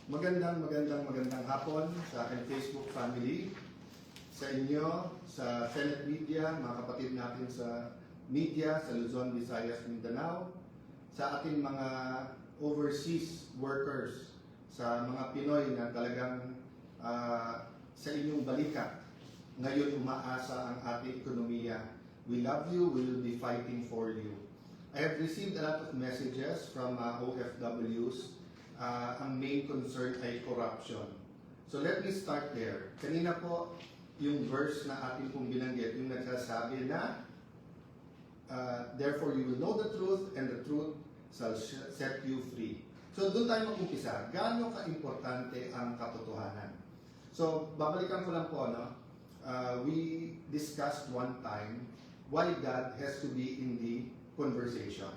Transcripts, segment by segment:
Magandang hapon sa aking Facebook family, sa inyo, sa Senate Media, mga kapatid natin sa media sa Luzon, Visayas, Mindanao, sa ating mga overseas workers, sa mga Pinoy na talagang sa inyong balikat. Ngayon umaasa ang ating ekonomiya. We love you, we will be fighting for you. I have received a lot of messages from OFWs. Ang main concern ay corruption. So let me start there. Kanina po, yung verse na ating pong binanggit, yung nagsasabi na therefore you will know the truth and the truth shall set you free. So doon tayo mag-umpisa. Gaano ka-importante ang katotohanan? So babalikan ko lang po, no? We discussed one time why God has to be in the conversation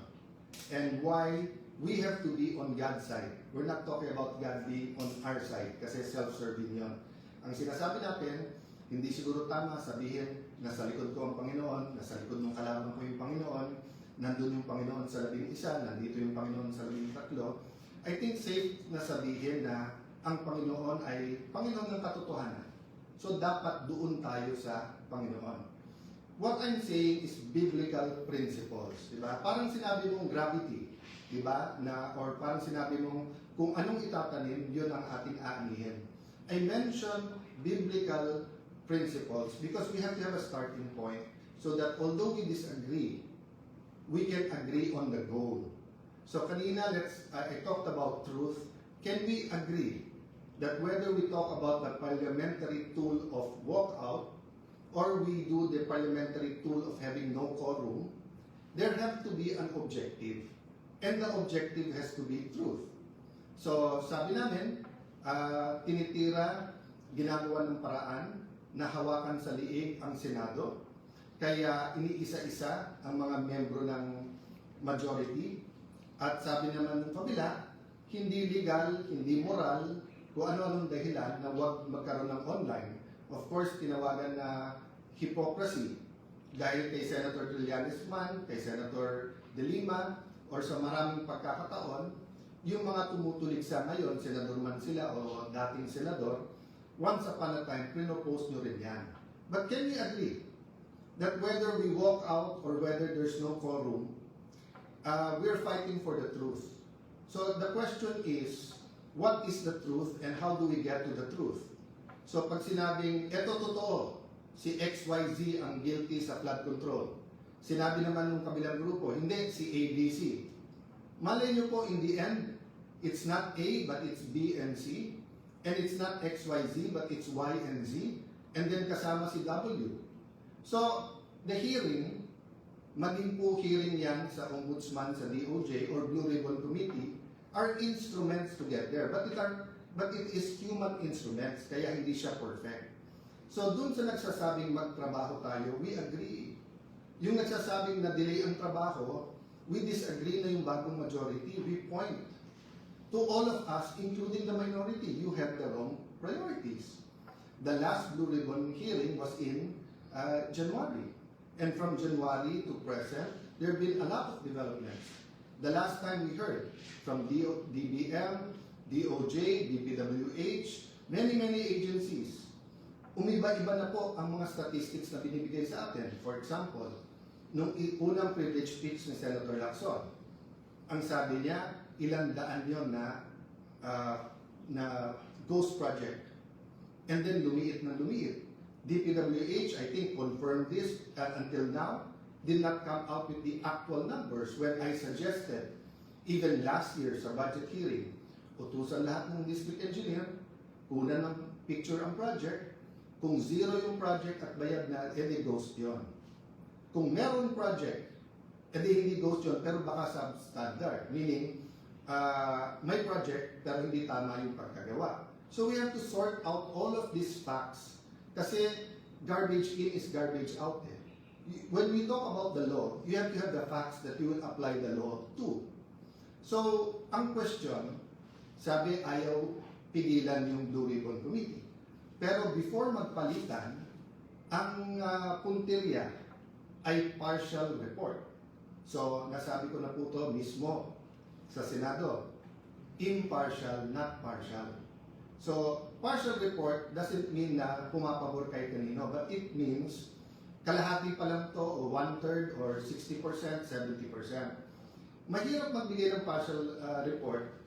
and why we have to be on God's side. We're not talking about God being on our side kasi self-serving yon. Ang sinasabi natin, hindi siguro tama sabihin na sa likod ko ang Panginoon, na sa likod ng kalaban ko yung Panginoon, nandun yung Panginoon sa 11, nandito yung Panginoon sa 13. I think safe na sabihin na ang Panginoon ay Panginoon ng katotohanan. So dapat doon tayo sa Panginoon. What I'm saying is biblical principles. Diba? Parang sinabi mong gravity. Diba? Or parang sinabi mong kung anong itatanim, yun ang ating aanihin. I mentioned biblical principles because we have to have a starting point so that although we disagree, we can agree on the goal. So kanina, I talked about truth. Can we agree that whether we talk about the parliamentary tool of walkout or we do the parliamentary tool of having no quorum, there have to be an objective. And the objective has to be truth. So sabi namin, tinitira, ginagawa ng paraan na hawakan sa liig ang Senado. Kaya iniisa-isa ang mga membro ng majority. At sabi naman ng kabila, hindi legal, hindi moral, kung ano-anong dahilan na huwag magkaroon ng online. Of course, tinawagan na hypocrisy. Dahil kay Senator Trillanes man, kay Senator De Lima, or sa maraming pagkakataon, yung mga tumutulig sa ngayon, senador man sila o dating senador, once upon a time, pinopose nyo rin yan. But can we agree that whether we walk out or whether there's no quorum, we're fighting for the truth. So the question is, what is the truth and how do we get to the truth? So pag sinabing, eto totoo, si XYZ ang guilty sa flood control. Sinabi naman ng kabilang grupo, hindi, si ABC. Malay nyo po, in the end, it's not A, but it's B and C. And it's not XYZ, but it's Y and Z. And then kasama si W. So, the hearing, maging po hearing yan sa Ombudsman, sa DOJ, or Blue Ribbon Committee, are instruments to get there. But it is human instruments, kaya hindi siya perfect. So, dun sa nagsasabing magtrabaho tayo, we agree. Yung nagsasabing na delay ang trabaho, we disagree na yung bagong majority. We point to all of us, including the minority. You have the wrong priorities. The last Blue Ribbon hearing was in January. And from January to present, there have been a lot of developments. The last time we heard from DBM, DOJ, DPWH, many agencies, umiba-iba na po ang mga statistics na binibigay sa atin. For example, nung unang privilege speech ni Senator Lacson, ang sabi niya, ilang daan yun na ghost project. And then lumiit na lumiit. DPWH, I think, confirmed this until now, did not come out with the actual numbers when I suggested, even last year sa budget hearing, utusan lahat ng district engineer, kunan ng picture ang project, kung zero yung project at bayad na, edi ghost yun. Kung meron project, edi hindi ghost yun, pero baka substandard. Meaning, may project, pero hindi tama yung pagkagawa. So we have to sort out all of these facts. Kasi garbage in is garbage out. When we talk about the law, you have to have the facts that you will apply the law to. So, ang question, sabi ayaw pigilan yung Blue Ribbon Committee. Pero before magpalitan, ang puntirya ay partial report. So, nasabi ko na po ito mismo sa Senado. impartial, not partial. So, partial report doesn't mean na pumapabor kay kanino, but it means kalahati pa lang to, o 1/3, or 60%, 70%. Mahirap magbigay ng partial report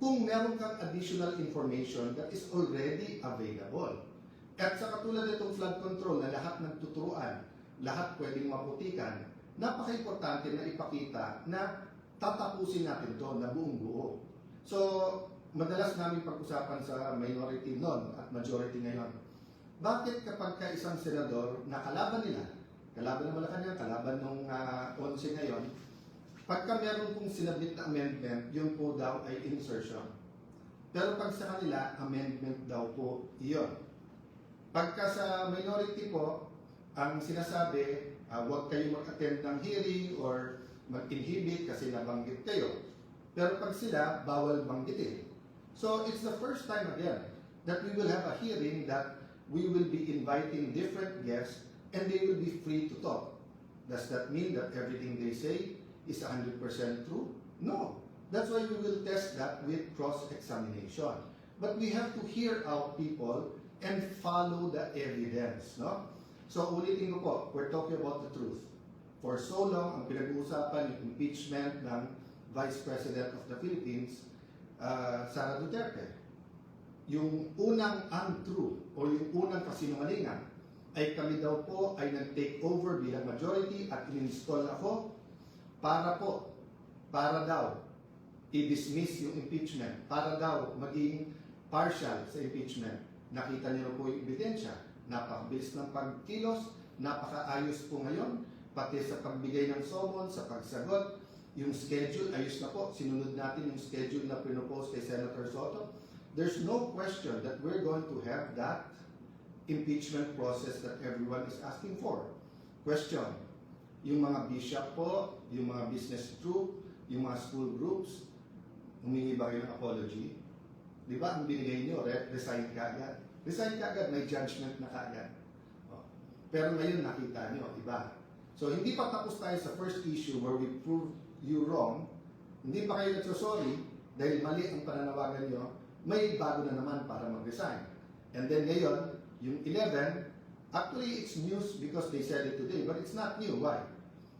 kung meron kang additional information that is already available. At sa katulad nitong flood control na lahat nagtuturuan, lahat pwedeng maputikan, napaka-importante na ipakita na tatapusin natin to na buong buo. So, madalas namin pag-usapan sa minority noon at majority ngayon. Bakit kapag ka isang senador na kalaban nila, kalaban ng Malacanang, kalaban ng 11 ngayon, pagka meron pong sinabit na amendment, yun po daw ay insertion. Pero pag sa kanila, amendment daw po iyon. Pagka sa minority po, ang sinasabi, huwag kayo mag-attend ng hearing or mag-inhibit kasi nabanggit kayo. Pero pag sila, bawal banggitin. So it's the first time again that we will have a hearing that we will be inviting different guests and they will be free to talk. Does that mean that everything they say is 100% true? No. That's why we will test that with cross-examination. But we have to hear out people and follow the evidence. No? So ulitin ko po, we're talking about the truth. For so long, ang pinag-uusapan yung impeachment ng Vice President of the Philippines, Sara Duterte. Yung unang untrue o yung unang kasinungalingan ay kami daw po ay nag-take over bilang majority at in-install ako para daw i-dismiss yung impeachment, para daw maging partial sa impeachment. Nakita niyo po yung ebidensya. Napakabilis ng pagkilos, napakaayos po ngayon, pati sa pagbigay ng summons, sa pagsagot, yung schedule, ayos na po. Sinunod natin yung schedule na pinopose kay Senator Soto. There's no question that we're going to have that impeachment process that everyone is asking for. Question, yung mga bishop po, yung mga business group, yung mga school groups, humingi ba kayo ng apology? Di ba, ang binigay nyo, resign ka agad. Resign ka agad, may judgment na kaagad. Pero ngayon nakita nyo, iba. So hindi pa tapos tayo sa first issue where we prove you wrong, hindi pa kayo nagsasorry dahil mali ang pananawagan nyo, may bago na naman para mag-resign. And then ngayon, yung 11, actually it's news because they said it today, but it's not new. Why?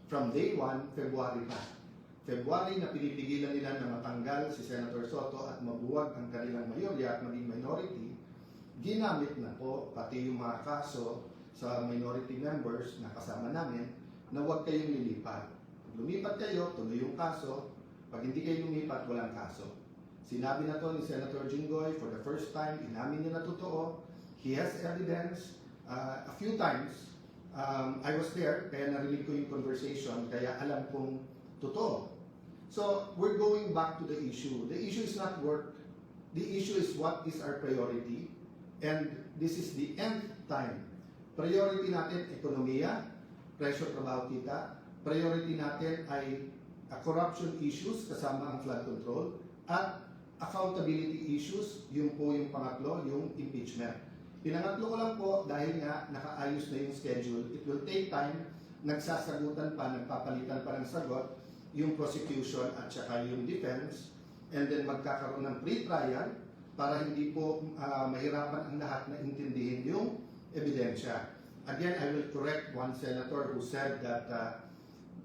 From day 1, February na. February na pinipigilan nila na matanggal si Senator Soto at mabuwag ang kanilang mayorya at maging minority, ginamit na po pati yung mga kaso sa minority members na kasama namin na huwag kayong lilipat. Pag lumipat kayo, tuloy yung kaso. Pag hindi kayo lumipat, walang kaso. Sinabi na to ni Senator Jinggoy for the first time, inamin niya na totoo. He has evidence. A few times, I was there, kaya narinig ko yung conversation, kaya alam kong totoo. So, we're going back to the issue. The issue is not work. The issue is what is our priority. And this is the nth time. Priority natin, ekonomiya, presyo trabaho kita. Priority natin ay corruption issues, kasama ang flood control. At accountability issues, yung po yung pangatlo, yung impeachment. Pinangatlo ko lang po dahil nga nakaayos na yung schedule. It will take time, nagsasagutan pa, nagpapalitan pa ng sagot, yung prosecution at saka yung defense, and then magkakaroon ng pre-trial para hindi po mahirapan ang lahat na intindihin yung ebidensya. Again, I will correct one senator who said that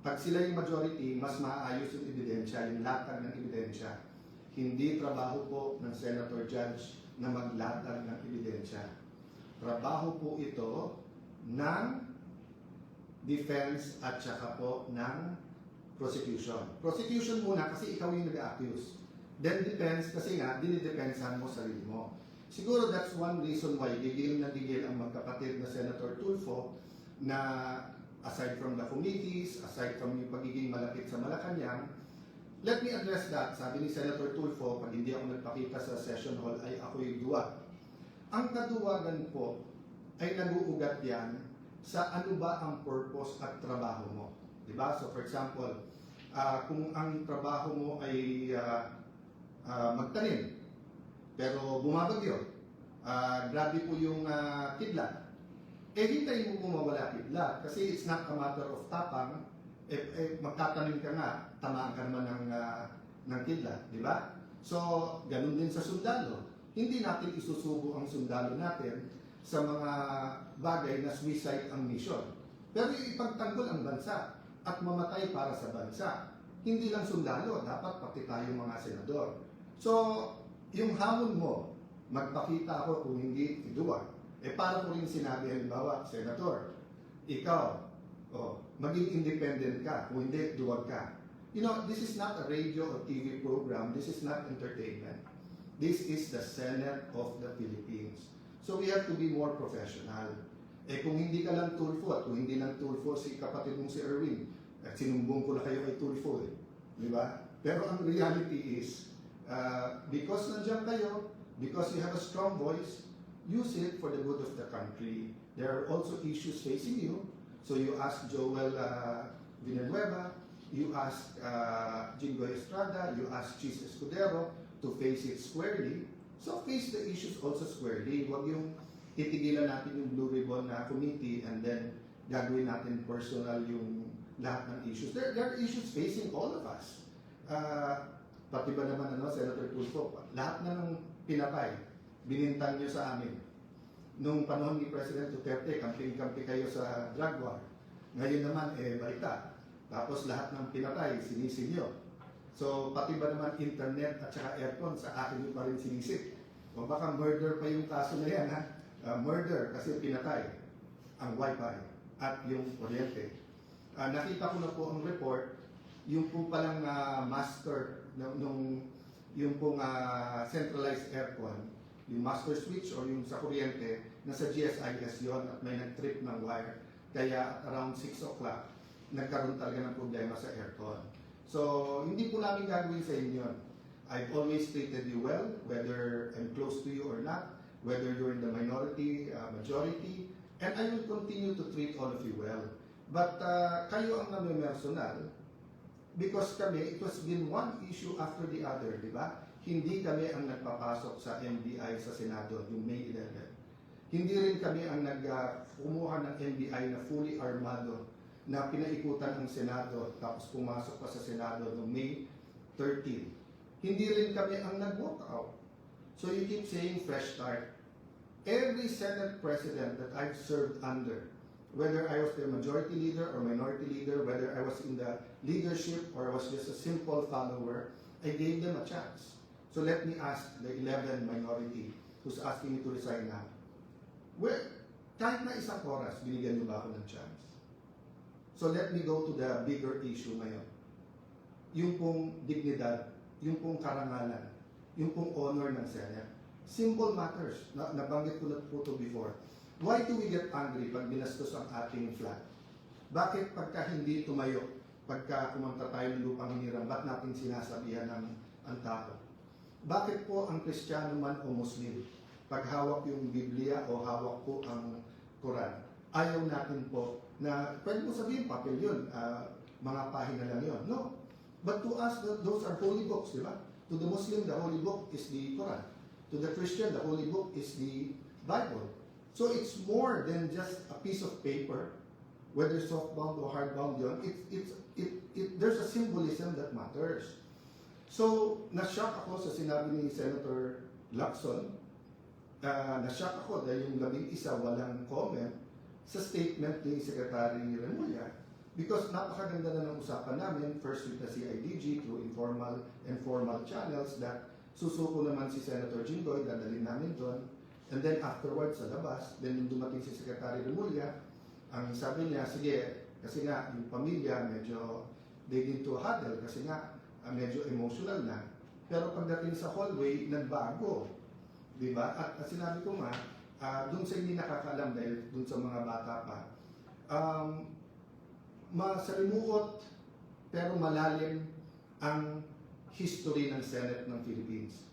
pag sila yung majority, mas maayos yung ebidensya, yung latag ng ebidensya. Hindi trabaho po ng senator judge na maglatag ng ebidensya. Trabaho po ito ng defense at saka po ng prosecution. Prosecution muna kasi ikaw yung nag-accuse. Then defense kasi nga, dinidepensahan mo sarili mo. Siguro that's one reason why gigil na gigil ang magkapatid na Senator Tulfo na aside from the committees, aside from yung pagiging malapit sa Malacanang, let me address that. Sabi ni Senator Tulfo, pag hindi ako nagpakita sa session hall ay ako'y duwag. Ang kaduwagan po ay nag-uugat yan sa ano ba ang purpose at trabaho mo. Diba? So for example, kung ang trabaho mo ay magtanim, pero bumabagyo, grabe po yung kidlat, hintayin mo kung mawala kidlat kasi it's not a matter of tapang, magtatanim ka nga, tamaan ka naman ng kidlat, di ba? So, ganun din sa sundalo. Hindi natin isusubo ang sundalo natin sa mga bagay na suicide ang mission. Pero ipagtanggol ang bansa at mamatay para sa bansa. Hindi lang sundalo, dapat pati tayo mga senador. So, yung hamon mo, magpakita ako kung hindi, iduwag. Para ko rin sinabi, halimbawa, Senator, ikaw, maging independent ka, kung hindi, duwag ka. You know, this is not a radio or TV program, this is not entertainment. This is the Senate of the Philippines. So we have to be more professional. Kung hindi ka lang Tulfo at kung hindi lang Tulfo si kapatid mong si Erwin, at sinumbong ko na kayo kay Tulfo di ba? Pero ang reality is, because nandiyan kayo, because you have a strong voice, use it for the good of the country. There are also issues facing you. So you ask Joel Villanueva, you ask Jingoy Estrada, you ask Chis Escudero to face it squarely. So face the issues also squarely. Huwag yung titigilan natin yung Blue Ribbon na committee and then gagawin natin personal yung lahat ng issues. There are issues facing all of us. Pati ba naman Senator Tulfo, lahat na ng pinapay, binintang nyo sa amin. Nung panahon ni President Duterte, kamping-kampi kayo sa drug war. Ngayon naman, balita. Tapos lahat ng pinatay, sinisin nyo. So, pati ba naman internet at saka aircon, sa akin nyo pa rin sinisip. O baka murder pa yung kaso na yan, ha? Murder kasi pinatay ang wifi at yung kuryente. Nakita ko na po ang report, yung po palang master, yung pong centralized aircon, yung master switch or yung sa kuryente, nasa GSIS yon at may nag-trip ng wire. Kaya around 6 o'clock, nagkaroon talaga ng problema sa aircon. So, hindi po namin gagawin sa inyo yun. I've always treated you well, whether I'm close to you or not, whether you're in the minority, majority, and I will continue to treat all of you well. But kayo ang namimersonal, because kami, it was been one issue after the other, di ba? Hindi kami ang nagpapasok sa NBI sa Senado, yung May 11. Hindi rin kami ang kumuha ng NBI na fully armado na pinaikutan ng Senado tapos pumasok pa sa Senado noong May 13. Hindi rin kami ang nag-walk out. So you keep saying fresh start. Every Senate President that I've served under, whether I was the majority leader or minority leader, whether I was in the leadership or I was just a simple follower, I gave them a chance. So let me ask the 11 minority who's asking me to resign now. Well, kahit na isang oras, binigyan niyo ba ako ng chance? So let me go to the bigger issue ngayon. Yung pong dignidad, yung pong karangalan, yung pong honor ng Senate. Simple matters. Nabanggit ko na po ito before. Why do we get angry pag binastos ang ating flag? Bakit pagka hindi tumayo, pagka kumanta tayo ng lupang hiniram, ba't natin sinasabihan ang tao? Bakit po ang Kristiyano man o Muslim, pag hawak yung Biblia o hawak po ang Quran, ayaw natin po na, pwede mo sabihin, papel yun, mga pahina lang yun. No. But to us, those are holy books, di ba? To the Muslim, the holy book is the Quran. To the Christian, the holy book is the Bible. So it's more than just a piece of paper, whether softbound or hardbound yun. There's a symbolism that matters. So, na-shock ako sa sinabi ni Senator Lacson. Na-shock ako dahil yung 11 walang comment sa statement ni Secretary Remulla. Because napakaganda na ng usapan namin, first with the CIDG through informal and formal channels that susuko naman si Senator Jingoy, dadalhin namin doon. And then afterwards sa labas, then nung dumating si Secretary Remulla, ang sabi niya, sige, kasi nga yung pamilya medyo they need to huddle kasi nga medyo emotional na. Pero pagdating sa hallway, nagbago. Diba? At sinabi ko nga, dun sa hindi nakakaalam dahil dun sa mga bata pa, masalimuot pero malalim ang history ng Senate ng Philippines.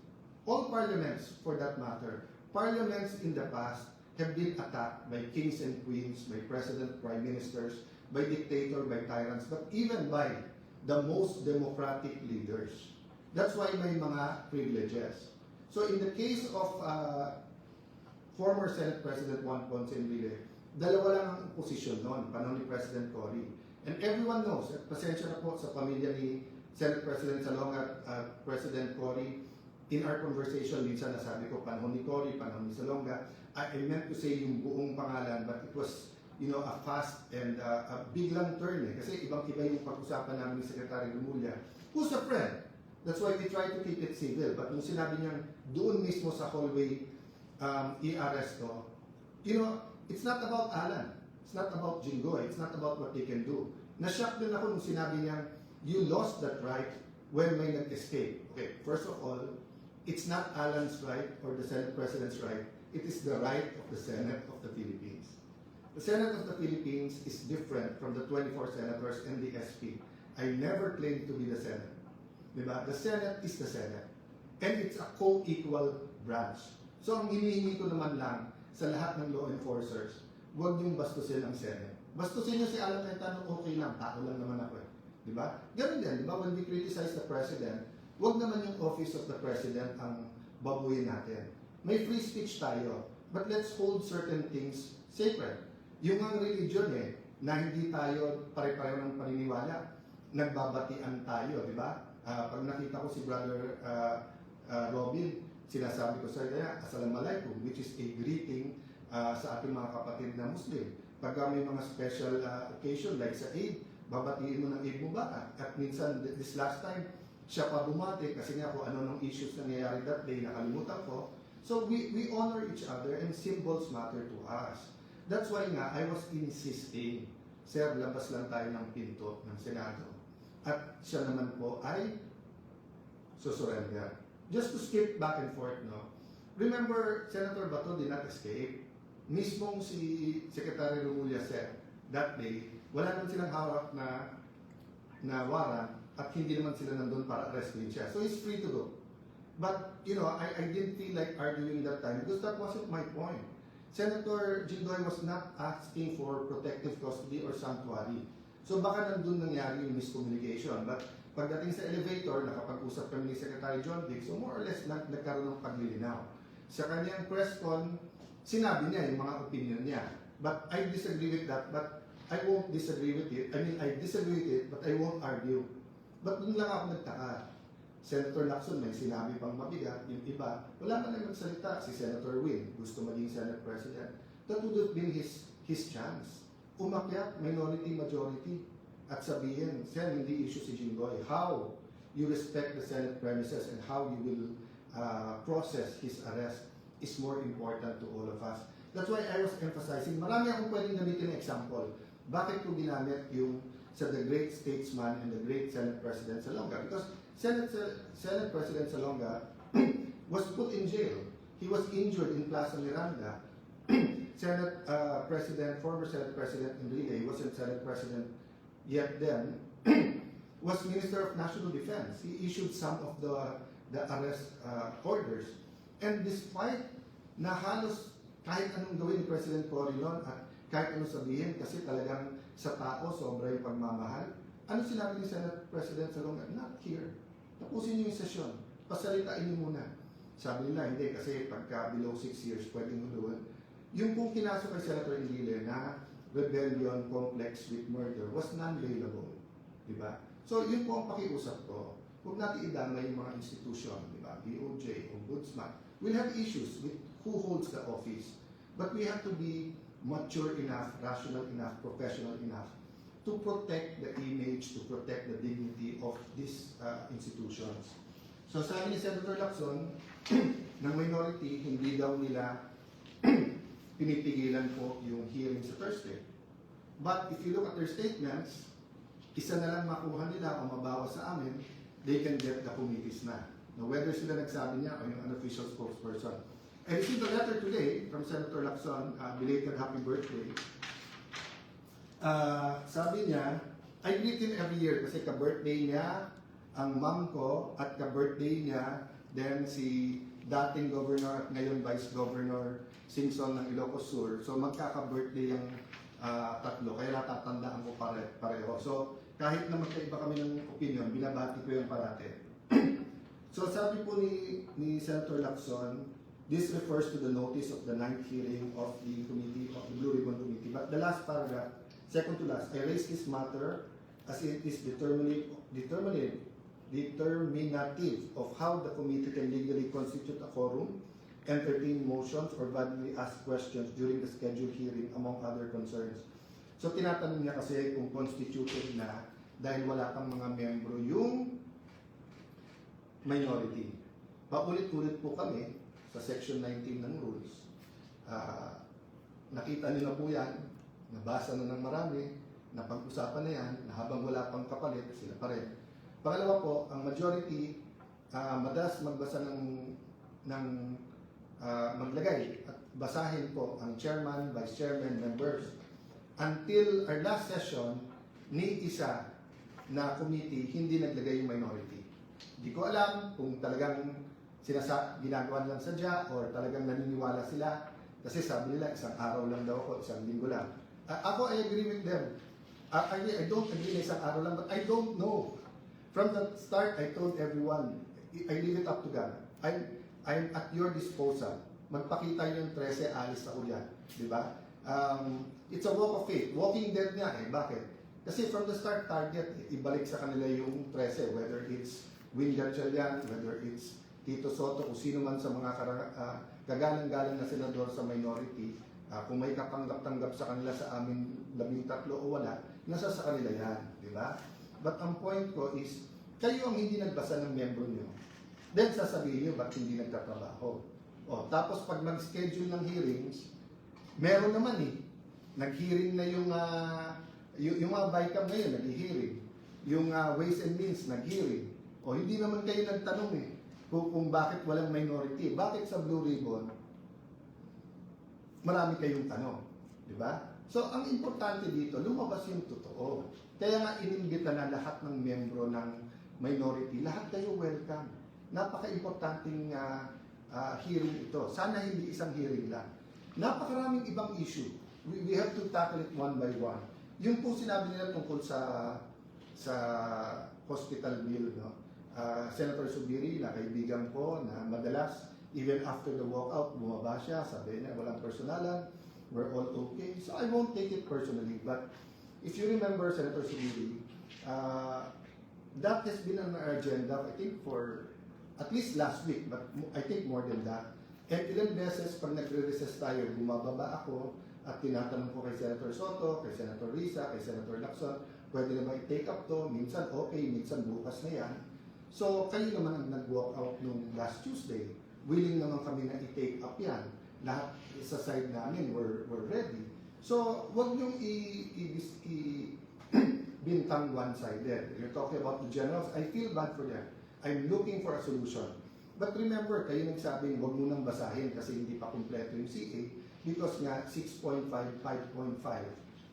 All parliaments, for that matter, parliaments in the past have been attacked by kings and queens, by president, prime ministers, by dictator, by tyrants, but even by the most democratic leaders. That's why may mga privileges. So in the case of former Senate President Juan Ponce Enrile, dalawa lang ang posisyon noon, panahon ni President Cory. And everyone knows, at pasensya na po sa pamilya ni Senate President Salonga at President Cory, in our conversation, minsan nasabi ko, panahon ni Cory, panahon ni Salonga, I meant to say yung buong pangalan, but it was, a fast and a biglang turn eh. Kasi ibang-iba yung pag-usapan namin ni Secretary Remulla, who's a friend. That's why we try to keep it civil. But nung sinabi niyang doon mismo sa hallway, i-arresto, it's not about Alan. It's not about Jinggoy. It's not about what they can do. Na-shock din ako nung sinabi niya, you lost that right when may nag-escape. Okay, first of all, it's not Alan's right or the Senate President's right. It is the right of the Senate of the Philippines. The Senate of the Philippines is different from the 24 senators and the SP. I never claimed to be the Senate. Diba? The Senate is the Senate. And it's a co-equal branch. So ang hinihingi ko naman lang sa lahat ng law enforcers, huwag niyong bastusin ang Senate. Bastusin niyo si Alan Cayetano, okay lang, tao lang naman ako eh. Diba? Ganun din, diba? When we criticize the President, huwag naman yung office of the President ang babuyin natin. May free speech tayo, but let's hold certain things sacred. Yung ang religion eh, na hindi tayo pare-pareho ng paniniwala, nagbabatian tayo, di ba? Pag nakita ko si Brother Robin, sinasabi ko sa kanya, Assalamualaikum, which is a greeting sa ating mga kapatid na Muslim. Pag may mga special occasion like sa Eid, babatiin mo ng Eid Mubarak. At minsan, this last time, siya pa bumati kasi nga kung ano ng issues na nangyayari that day, nakalimutan ko. So we honor each other and symbols matter to us. That's why nga, I was insisting, Sir, labas lang tayo ng pinto ng Senado. At siya naman po ay susurrender. Just to skip back and forth, no? Remember, Senator Bato did not escape. Mismong si Secretary Remulla said, that day, wala naman silang hawak na warrant at hindi naman sila nandun para arrestin siya. So he's free to go. But, I didn't feel like arguing that time because that wasn't my point. Senator Jinggoy was not asking for protective custody or sanctuary. So baka nandun nangyari yung miscommunication. But pagdating sa elevator, nakapag-usap kami ni Secretary John Vic, so more or less nagkaroon ng paglilinaw. Sa kanyang press con, sinabi niya yung mga opinion niya. But I disagree with that, but I won't disagree with it. I disagree with it, but I won't argue. But dun lang ako nagtaka. Senator Lacson may sinabi pang mabigat, yung iba, wala man lang magsalita. Si Senator Win, gusto maging Senate President. That would have been his chance. Umakyat, minority, majority, at sabihin, Sen, hindi issue si Jinggoy. How you respect the Senate premises and how you will process his arrest is more important to all of us. That's why I was emphasizing, marami akong pwedeng gamitin ng example. Bakit ko ginamit yung sa the great statesman and the great Senate President Salonga? Because Senate President Salonga was put in jail. He was injured in Plaza Miranda. Former Senate President Enrique, he wasn't Senate President yet then, was Minister of National Defense. He issued some of the arrest orders. And despite na halos kahit anong gawin ni President Cory noon at kahit anong sabihin kasi talagang sa tao sobra yung pagmamahal, ano sinabi ni Senate President Salonga? Not here. Tapusin niyo yung sesyon. Pasalitain niyo muna. Sabi nila, hindi kasi pagka below 6 years, pwedeng huluan. Yung kung kinasok kay Senator Enrile na rebellion complex with murder was non-bailable. Diba? So yun po ang pakiusap ko. Huwag natin idamay yung mga institusyon, diba? DOJ, Ombudsman. We'll have issues with who holds the office. But we have to be mature enough, rational enough, professional enough to protect the image, to protect the dignity of these institutions. So sabi ni Senator Lacson, ng minority, hindi daw nila pinipigilan po yung hearing sa Thursday. But if you look at their statements, isa na lang makuha nila o mabawas sa amin, they can get the committees na. Now, whether sila nagsabi niya o yung unofficial spokesperson. I received a letter today from Senator Lacson, belated happy birthday. Sabi niya, I greet him every year kasi ka-birthday niya ang mom ko at ka-birthday niya then si dating governor at ngayon vice governor Singson ng Ilocos Sur. So magkaka-birthday yung tatlo kaya natatandaan ko pareho. So kahit na magkaiba kami ng opinion, binabati ko yung parate. So sabi po ni Senator Lacson, this refers to the notice of the 9th hearing of the committee, of the Blue Ribbon Committee. But the last paragraph, second to last, I raise this matter as it is determined determinative of how the committee can legally constitute a quorum, entertain motions, or validly ask questions during the scheduled hearing, among other concerns. So tinatanong niya kasi kung constituted na dahil wala pang mga membro yung minority. Paulit-ulit po kami sa section 19 ng rules. Nakita niyo na po yan, nabasa na ng marami, napag-usapan na yan, na habang wala pang kapalit, sila pa rin. Pangalawa po, ang majority, madalas magbasa maglagay at basahin po ang chairman, vice chairman, members. Until our last session, ni isa na committee, hindi naglagay yung minority. Hindi ko alam kung talagang ginagawa lang sadya or talagang naniniwala sila kasi sabi nila isang araw lang daw ako, isang linggo lang. Ako, I agree with them. I don't agree na isang araw lang, but I don't know. From the start, I told everyone, I leave it up to God. I'm at your disposal. Magpakita yung 13, alis ako yan. Di ba? It's a walk of faith. Walking dead nga eh. Bakit? Kasi from the start, target, ibalik sa kanila yung 13, whether it's Win Gatchalian, whether it's Tito Soto, kung sino man sa mga kagalang-galang na senador sa minority, kung may kapanggap-tanggap sa kanila sa amin 13 o wala, nasa sa kanila yan, di ba? But ang point ko is, kayo ang hindi nagbasa ng membro nyo, then sasabihin nyo, ba't hindi nagtatrabaho? O, tapos pag mag-schedule ng hearings, meron naman eh, nag-hearing na yung mga BICAM ngayon, nag-hearing. Yung Ways and Means, nag-hearing. O, hindi naman kayo nagtanong eh, kung bakit walang minority. Bakit sa Blue Ribbon, marami kayong tanong. Di ba? So, ang importante dito, lumabas yung totoo. Kaya nga inimbita na lahat ng membro ng minority, lahat kayo welcome. Napaka-importanting hearing ito. Sana hindi isang hearing lang. Napakaraming ibang issue. We have to tackle it one by one. Yung po sinabi nila tungkol sa hospital bill, no? Senator Subiri, na kaibigan ko, na madalas, even after the walkout, bumaba siya, sabi niya, walang personalan, we're all okay. So I won't take it personally, but if you remember, Senator Subiri, that has been on our agenda, I think, for at least last week, but I think more than that. And ilang beses, pag nagre-recess tayo, bumababa ako at tinatanong ko kay Senator Soto, kay Senator Risa, kay Senator Lacson, pwede na ba i-take up to? Minsan okay, minsan bukas na yan. So, kayo naman ang nag-walk out nung last Tuesday. Willing naman kami na i-take up yan. Lahat sa side namin, we're ready. So, wag niyong bintang one-sided. You're talking about the generals. I feel bad for them. I'm looking for a solution. But remember, kayo nagsabing wag mo nang basahin kasi hindi pa kumpleto yung CA because nga 6.5, 5.5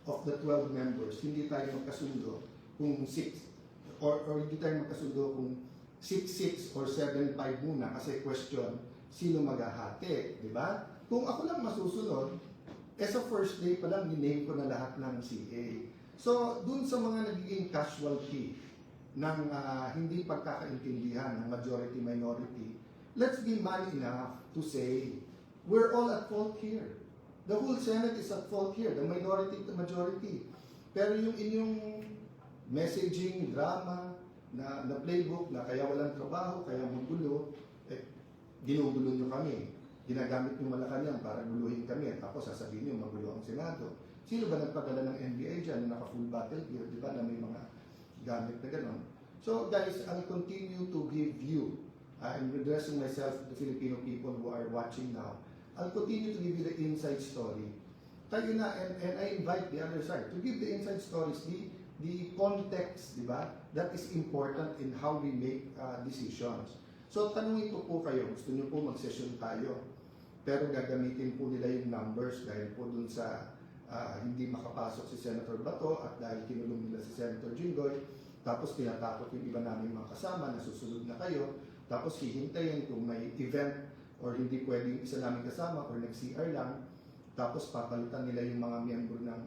of the 12 members, hindi tayo magkasundo kung 6 or hindi tayo magkasundo kung 6-6 or 7-5 muna kasi question, sino maghahati, di ba? Kung ako lang masusunod, sa first day pa lang, niname ko na lahat ng CA. So, dun sa mga nagiging casualty ng hindi pagkakaintindihan ng majority-minority, let's be man enough to say, we're all at fault here. The whole Senate is at fault here, the minority to majority. Pero yung inyong messaging, drama, na playbook na kaya walang trabaho, kaya magulo, ginugulo nyo kami. Ginagamit nyo Malacanang para guluhin kami. Tapos sasabihin nyo magulo ang Senado. Sino ba nagpadala ng NBI dyan na naka-full battle gear, di ba, na may mga gamit na gano'n? So guys, I'll continue to give you, I'm addressing myself to the Filipino people who are watching now, I'll continue to give you the inside story. Kayo na, and I invite the other side to give the inside stories, the context, di ba? That is important in how we make decisions. So, tanungin ko po kayo, gusto nyo po mag-session tayo, pero gagamitin po nila yung numbers dahil po dun sa hindi makapasok si Senator Bato at dahil kinulong nila si Senator Jinggoy, tapos tinatakot yung iba namin mga kasama na susunod na kayo, tapos hihintayin kung may event or hindi pwedeng isa namin kasama or nag-CR lang, tapos papalitan nila yung mga miyembro ng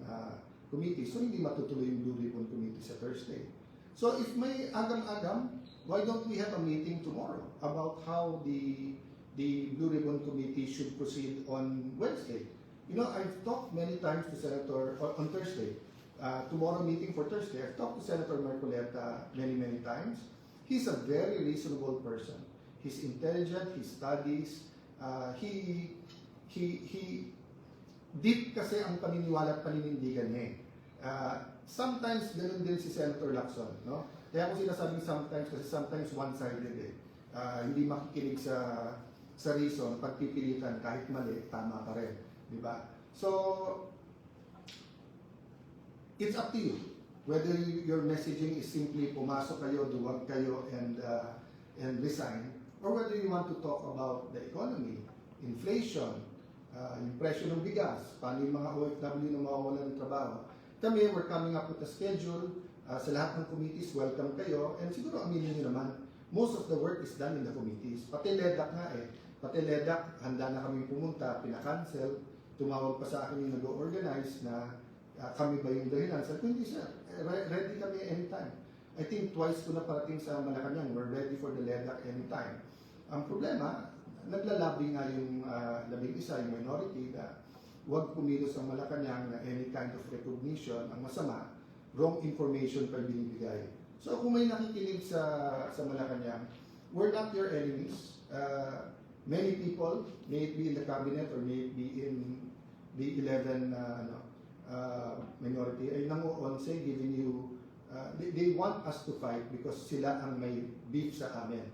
committee. So, hindi matutuloy yung Blue Ribbon Committee sa Thursday. So, if may agam-agam, why don't we have a meeting tomorrow about how the Blue Ribbon Committee should proceed on Wednesday? You know, I've talked many times to Senator, or on Thursday, tomorrow meeting for Thursday, I've talked to Senator Marcoleta many times. he's a very reasonable person. He's intelligent, he studies, he deep kasi ang paniniwala at paninindigan niya eh. Sometimes ganun din si Senator Lacson, no? Kaya ako sinasabing sometimes kasi sometimes one-sided eh. Hindi makikinig sa reason, pagpipilitan kahit mali, tama pa rin, di ba? So it's up to you whether your messaging is simply pumasok kayo, duwag kayo, and resign, or whether you want to talk about the economy, inflation, yung presyo ng bigas, paano yung mga OFW na mawawalan ng trabaho. Kami, we're coming up with a schedule. Sa lahat ng committees, welcome kayo. And siguro aminin nyo naman, most of the work is done in the committees. Pati LEDAC nga eh. Pati LEDAC, handa na kami pumunta, pinakancel. Tumawag pa sa akin yung nag-organize na kami ba yung dahilan. Sabi ko, hindi sir, ready kami anytime. I think twice ko na parating sa Malacanang, we're ready for the LEDAC anytime. Ang problema, naglalabi nga yung labing isa, yung minority, na huwag kumilos ang Malacanang na any kind of recognition. Ang masama, wrong information pa binibigay. So kung may nakikinig sa Malacanang, we're not your enemies. Many people, may it be in the cabinet or may it be in the 11 minority, ay nanguonse giving you, they want us to fight because sila ang may beef sa amin.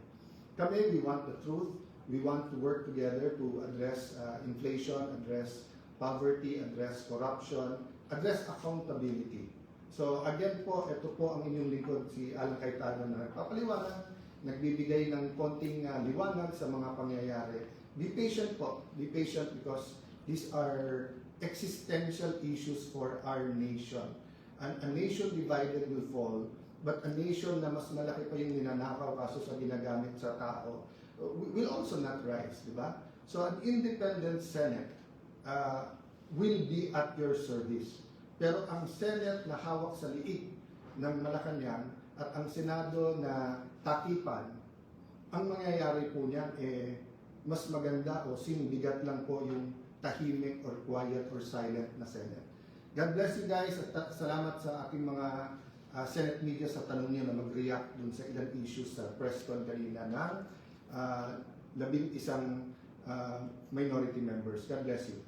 Kami, we want the truth. We want to work together to address inflation, address poverty, address corruption, address accountability. So again po, ito po ang inyong lingkod, si Alan Cayetano na nagpapaliwanag, nagbibigay ng konting liwanag sa mga pangyayari. Be patient po. Be patient because these are existential issues for our nation. A nation divided will fall, but a nation na mas malaki pa yung ninanakaw kaso sa ginagamit sa tao will also not rise, di ba? So an independent Senate will be at your service. Pero ang Senate na hawak sa liig ng Malacanang at ang Senado na takipan, ang mangyayari po niyan mas maganda o singbigat lang po yung tahimik or quiet or silent na Senate. God bless you guys at salamat sa aking mga Senate media sa tanong niyo na mag-react dun sa ilang issues sa press con kanina ng 11 minority members. God bless you.